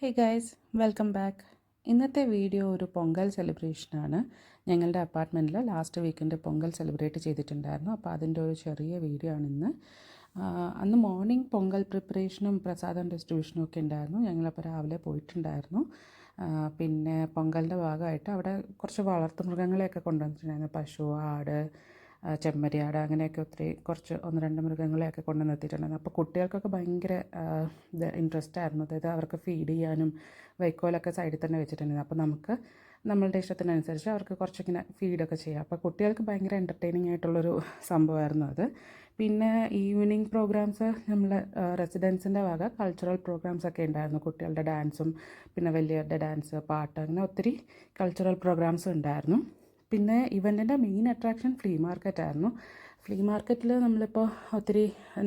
Hey guys, welcome back. ഇന്നത്തെ video ഒരു പൊങ്കൽ സെലിബ്രേഷനാണ്. ഞങ്ങളുടെ അപ്പാർട്ട്മെൻറ്റിൽ ലാസ്റ്റ് വീക്കെൻഡ് പൊങ്കൽ സെലിബ്രേറ്റ് ചെയ്തിട്ടുണ്ടായിരുന്നു. അപ്പോൾ അതിൻ്റെ ഒരു ചെറിയ വീഡിയോ ആണ് ഇന്ന്. അന്ന് മോർണിംഗ് പൊങ്കൽ പ്രിപ്പറേഷനും പ്രസാദം ഡിസ്ട്രിബ്യൂഷനും ഒക്കെ ഉണ്ടായിരുന്നു. ഞങ്ങളപ്പോൾ രാവിലെ പോയിട്ടുണ്ടായിരുന്നു. പിന്നെ പൊങ്കലിൻ്റെ ഭാഗമായിട്ട് അവിടെ കുറച്ച് വളർത്തുമൃഗങ്ങളെയൊക്കെ കൊണ്ടുവന്നിട്ടുണ്ടായിരുന്നു. പശു, ആട്, ചെമ്മരിയാട് അങ്ങനെയൊക്കെ കുറച്ച് 1-2 മൃഗങ്ങളെയൊക്കെ കൊണ്ട് നിർത്തിയിട്ടുണ്ടായിരുന്നു. അപ്പോൾ കുട്ടികൾക്കൊക്കെ ഭയങ്കര ഇൻട്രസ്റ്റ് ആയിരുന്നു. അതായത് അവർക്ക് ഫീഡ് ചെയ്യാനും വൈക്കോലൊക്കെ സൈഡിൽ തന്നെ വെച്ചിട്ടുണ്ടായിരുന്നു. അപ്പോൾ നമുക്ക് നമ്മളുടെ ഇഷ്ടത്തിനനുസരിച്ച് അവർക്ക് കുറച്ചിങ്ങനെ ഫീഡൊക്കെ ചെയ്യാം. അപ്പോൾ കുട്ടികൾക്ക് ഭയങ്കര എൻ്റർടൈനിങ് ആയിട്ടുള്ളൊരു സംഭവമായിരുന്നു അത്. പിന്നെ ഈവനിങ് പ്രോഗ്രാംസ് നമ്മൾ റെസിഡൻസിൻ്റെ വക കൾച്ചറൽ പ്രോഗ്രാംസൊക്കെ ഉണ്ടായിരുന്നു. കുട്ടികളുടെ ഡാൻസും പിന്നെ വലിയവരുടെ ഡാൻസ്, പാട്ട്, അങ്ങനെ ഒത്തിരി കൾച്ചറൽ പ്രോഗ്രാംസ് ഉണ്ടായിരുന്നു. പിന്നെ ഇവൻറ്റിൻ്റെ മെയിൻ അട്രാക്ഷൻ ഫ്ലീ മാർക്കറ്റായിരുന്നു. ഫ്ലീ മാർക്കറ്റിൽ നമ്മളിപ്പോൾ ഒത്തിരി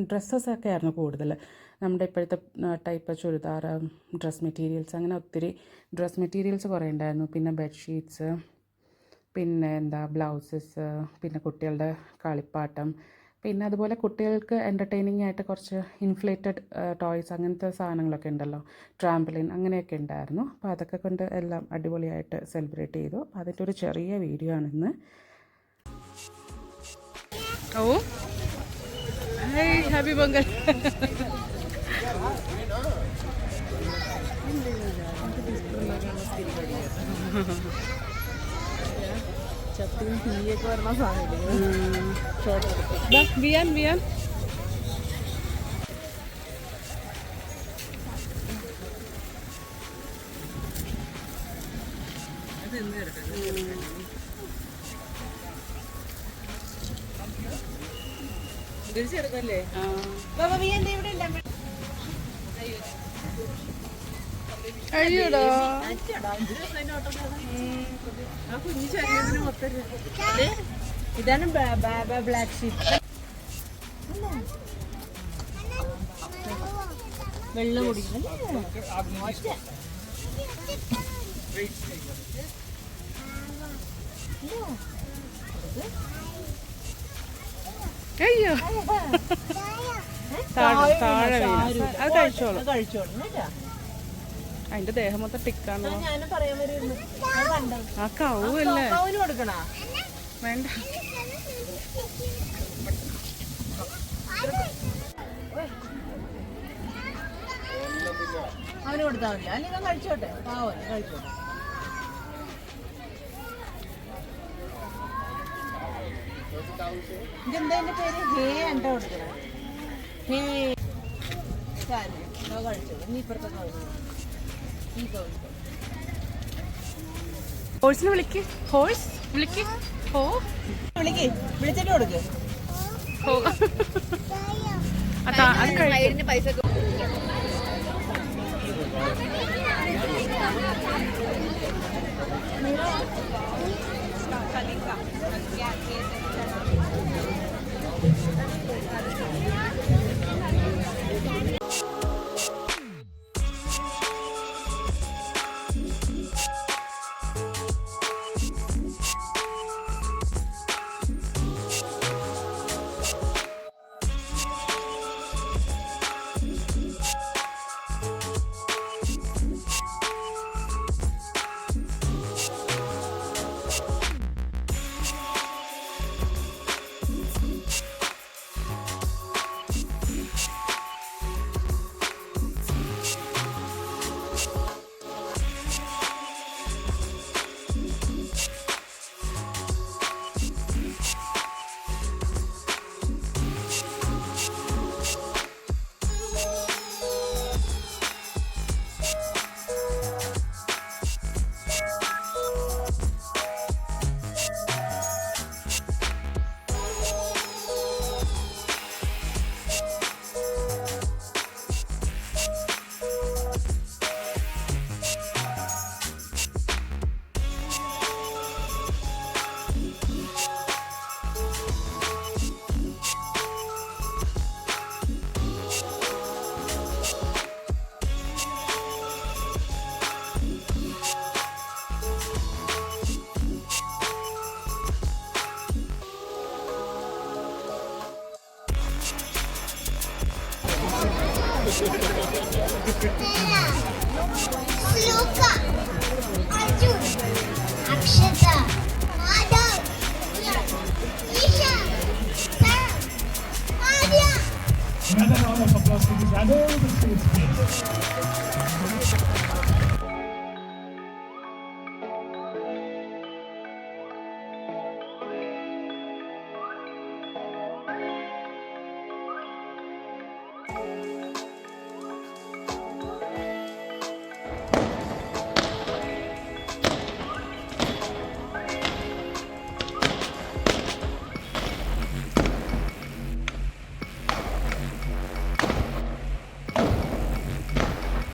ഡ്രസ്സസൊക്കെ ആയിരുന്നു കൂടുതൽ. നമ്മുടെ ഇപ്പോഴത്തെ ടൈപ്പ് ചുരിദാർ, ഡ്രസ് മെറ്റീരിയൽസ്, അങ്ങനെ ഒത്തിരി ഡ്രസ് മെറ്റീരിയൽസ് കുറേ ഉണ്ടായിരുന്നു. പിന്നെ ബെഡ്ഷീറ്റ്സ്, പിന്നെ ബ്ലൗസസ്, പിന്നെ കുട്ടികളുടെ കളിപ്പാട്ടം, പിന്നെ അതുപോലെ കുട്ടികൾക്ക് എൻ്റർടൈനിങ് ആയിട്ട് കുറച്ച് ഇൻഫ്ലേറ്റഡ് ടോയ്സ്, അങ്ങനത്തെ സാധനങ്ങളൊക്കെ ഉണ്ടല്ലോ, ട്രാംപലിൻ, അങ്ങനെയൊക്കെ ഉണ്ടായിരുന്നു. അപ്പോൾ അതൊക്കെ കൊണ്ട് എല്ലാം അടിപൊളിയായിട്ട് സെലിബ്രേറ്റ് ചെയ്തു. അതിൻ്റെ ഒരു ചെറിയ വീഡിയോ ആണിന്ന്. ഓ ഹാപ്പി പൊങ്കൽ. ചട്ടിയും തീയൊക്കെ വരുന്ന സാധനം ബിയാൻ തിരിച്ചെടുക്കല്ലേ? അയ്യോടാ, കുഞ്ഞു ശരീരത്തിന് മൊത്തം ഇതാണ് ബ്ലാക്ക് ഷീപ്പ്. വെള്ളം കുടിക്കണം. അയ്യോ താഴെ അത് കഴിച്ചോളൂ. അതിന്റെ ദേഹം മൊത്തം ടിക്കാണോ? ഞാനും പറയാൻ വരുന്നു. ആ കവുല്ലേ കൊടുക്കണ വേണ്ട. അവന് കൊടുത്താൽ മതി. അല്ലെങ്കിൽ കഴിച്ചോട്ടെ, പാവം കഴിച്ചോട്ടെ. ഇതെന്താ എന്റെ പേര്? ഹേ എന്താ കൊടുക്കണേ? ഹേ കഴിച്ചോളൂ. നീ ഇപ്പുറത്തെ ഈ ഹോഴ്സിനെ വിളിക്ക്, ഹോഴ്സ് വിളിക്ക്, ഹോ വിളിച്ചിട്ട് കൊടുക്ക്. പൈസ Another round of applause to the shadow.